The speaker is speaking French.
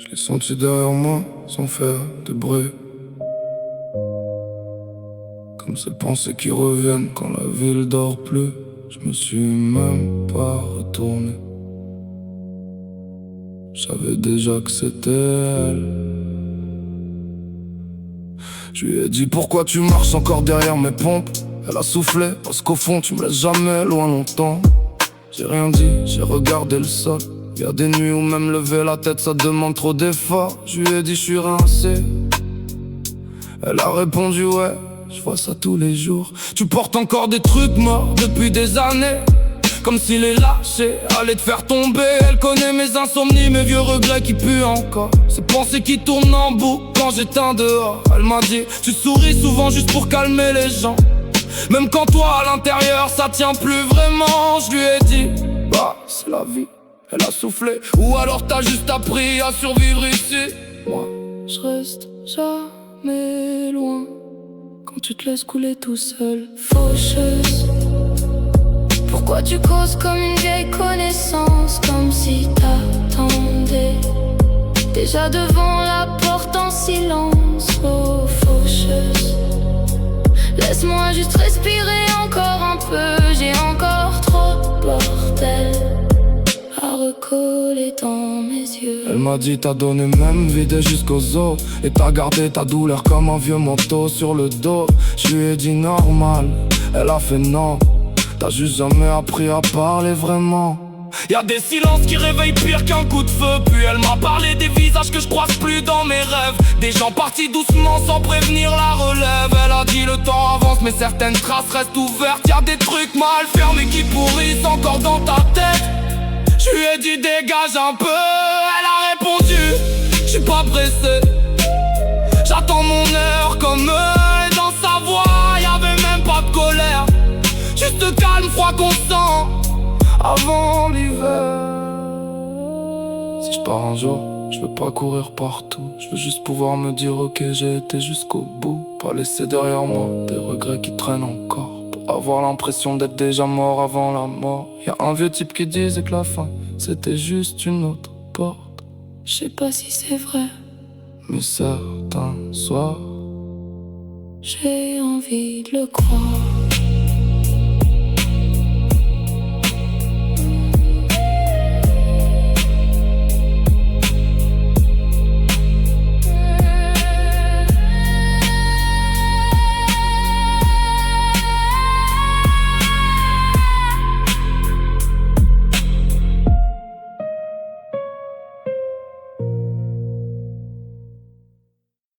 Je l'ai senti derrière moi, sans faire de bruit. Comme ces pensées qui reviennent quand la ville dort plus. Je me suis même pas retourné. Je savais déjà que c'était elle. Je lui ai dit pourquoi tu marches encore derrière mes pompes. Elle a soufflé parce qu'au fond tu me laisses jamais loin longtemps. J'ai rien dit, j'ai regardé le sol. Y'a des nuits où même lever la tête ça demande trop d'efforts. Je lui ai dit je suis rincé. Elle a répondu ouais, je vois ça tous les jours. Tu portes encore des trucs morts depuis des années. Comme si les lâchers allaient te faire tomber. Elle connaît mes insomnies, mes vieux regrets qui puent encore. Ces pensées qui tournent en boucle quand j'éteins dehors. Elle m'a dit, tu souris souvent juste pour calmer les gens. Même quand toi à l'intérieur ça tient plus vraiment. Je lui ai dit, bah c'est la vie. Elle a soufflé, ou alors t'as juste appris à survivre ici. Moi, je reste jamais loin quand tu te laisses couler tout seul. Faucheuse, pourquoi tu causes comme une vieille connaissance, comme si t'attendais déjà devant la porte en silence. Oh faucheuse, laisse-moi juste respirer encore un peu. J'ai encore trop de bordel à recoller dans mes yeux. Elle m'a dit t'as donné même vidé jusqu'aux os. Et t'as gardé ta douleur comme un vieux manteau sur le dos. Je lui ai dit normal, elle a fait non. T'as juste jamais appris à parler vraiment. Y'a des silences qui réveillent pire qu'un coup de feu. Puis elle m'a parlé des visages que je croise plus dans mes rêves. Des gens partis doucement sans prévenir la relève. Elle a dit le temps avance mais certaines traces restent ouvertes. Y'a des trucs mal fermés qui pourrissent encore dans ta tête. Je lui ai dit dégage un peu. Elle a répondu je suis pas pressé. J'attends mon heure comme eux. Et dans sa voix y'avait même pas de colère. Juste calme, froid constant avant l'hiver. Si je pars un jour, je veux pas courir partout. Je veux juste pouvoir me dire ok j'ai été jusqu'au bout. Pas laisser derrière moi des regrets qui traînent encore. Pour avoir l'impression d'être déjà mort avant la mort. Y'a un vieux type qui disait que la fin c'était juste une autre porte. Je sais pas si c'est vrai, mais certains soirs j'ai envie de le croire.